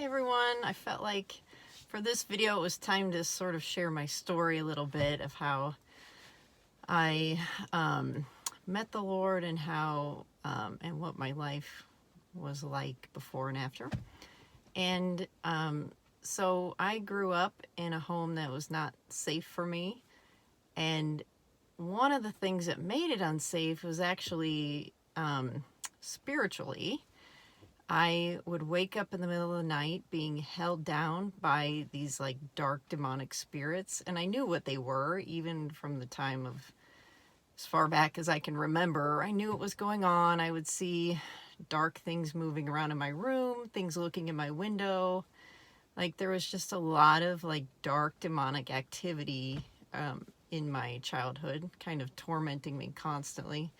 everyone. I felt like for this video it was time to sort of share my story a little bit of how I met the Lord and how and what my life was like before and after. And so I grew up in a home that was not safe for me, and one of the things that made it unsafe was actually spiritually. I would wake up in the middle of the night being held down by these like dark demonic spirits, and I knew what they were even from the time of as far back as I can remember. I knew what was going on. I would see dark things moving around in my room, things looking in my window. Like there was just a lot of like dark demonic activity in my childhood, kind of tormenting me constantly.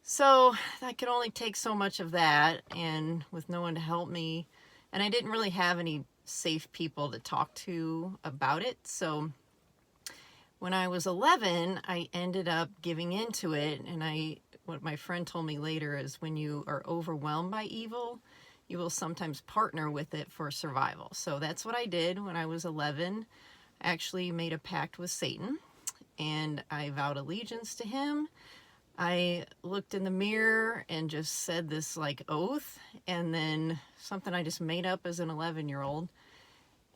So I could only take so much of that, and with no one to help me, and I didn't really have any safe people to talk to about it. So when I was 11, I ended up giving into it, and what my friend told me later is when you are overwhelmed by evil, you will sometimes partner with it for survival. So that's what I did when I was 11. I actually made a pact with Satan, and I vowed allegiance to him. I looked in the mirror and just said this like oath, and then something I just made up as an 11-year-old.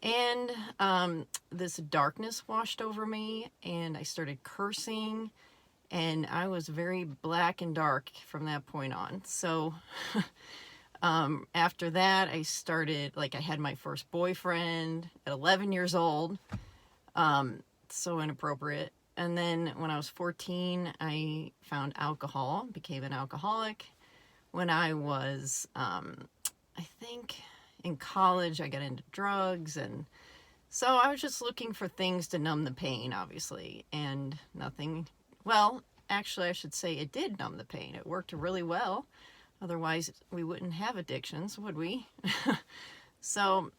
And this darkness washed over me, and I started cursing, and I was very black and dark from that point on. So after that, I started, like, I had my first boyfriend at 11 years old. So inappropriate. And then when I was 14, I found alcohol, became an alcoholic. When I was, I think in college, I got into drugs. And so I was just looking for things to numb the pain, obviously, and nothing. Well, actually, I should say it did numb the pain. It worked really well. Otherwise, we wouldn't have addictions, would we? So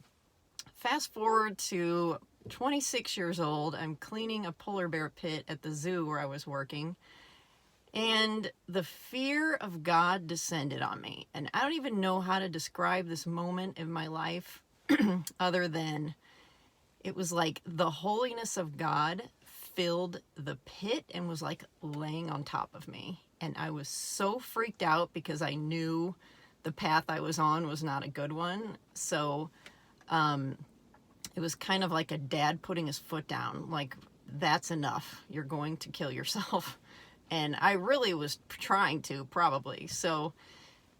fast forward to 26 years old, I'm cleaning a polar bear pit at the zoo where I was working, and the fear of God descended on me. And I don't even know how to describe this moment in my life other than it was like the holiness of God filled the pit and was like laying on top of me. And I was so freaked out because I knew the path I was on was not a good one. So it was kind of like a dad putting his foot down, like, that's enough. You're going to kill yourself. And I really was trying to, probably. So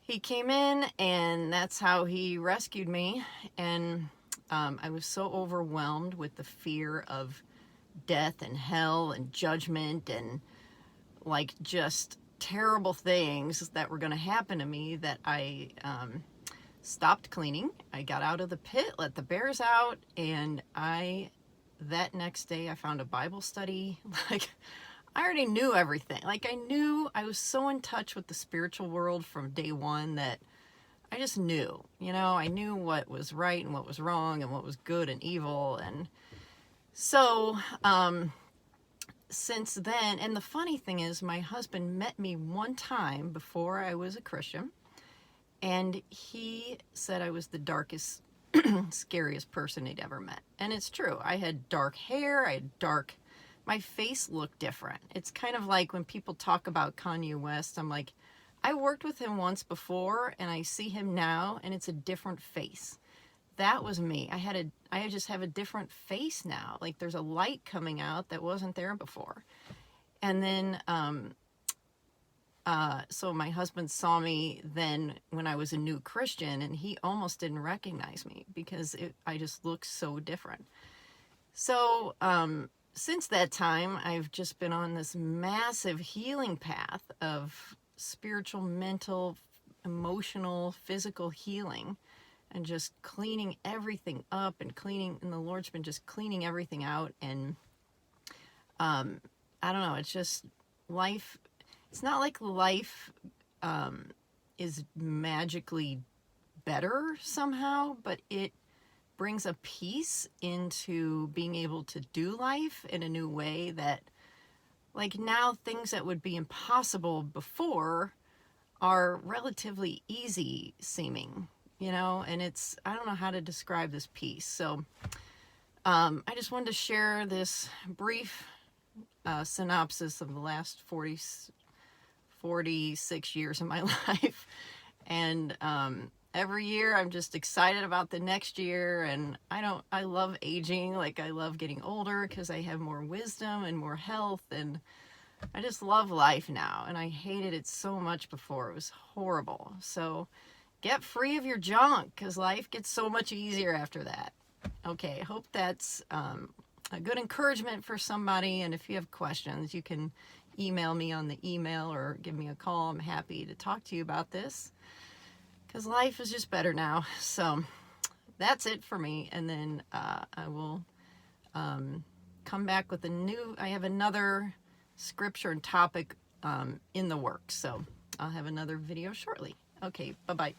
he came in, and that's how he rescued me. And I was so overwhelmed with the fear of death and hell and judgment and like just terrible things that were going to happen to me that I stopped cleaning. I got out of the pit, let the bears out, and that next day I found a Bible study. Like, I already knew everything. Like, I was so in touch with the spiritual world from day one that I just knew, I knew what was right and what was wrong and what was good and evil. And so, since then, and the funny thing is, my husband met me one time before I was a Christian, and he said I was the darkest, scariest person he'd ever met. And it's true. I had dark hair. My face looked different. It's kind of like when people talk about Kanye West, I'm like, I worked with him once before, and I see him now, and it's a different face. That was me. I just have a different face now. Like there's a light coming out that wasn't there before. And then, so my husband saw me then when I was a new Christian, and he almost didn't recognize me because I just looked so different. So since that time, I've just been on this massive healing path of spiritual, mental, emotional, physical healing, and just cleaning everything up and the Lord's been just cleaning everything out. And I don't know, it's just life. It's not like life is magically better somehow, but it brings a peace into being able to do life in a new way that, like, now things that would be impossible before are relatively easy seeming. you know, and I don't know how to describe this peace. So I just wanted to share this brief synopsis of the last 46 years of my life. And every year I'm just excited about the next year. And I love aging. Like, I love getting older because I have more wisdom and more health. And I just love life now. And I hated it so much before. It was horrible. So get free of your junk, because life gets so much easier after that. Okay, I hope that's a good encouragement for somebody. And if you have questions, you can email me on the email or give me a call. I'm happy to talk to you about this, because life is just better now. So that's it for me. And then I will come back with I have another scripture and topic in the works. So I'll have another video shortly. Okay, bye-bye.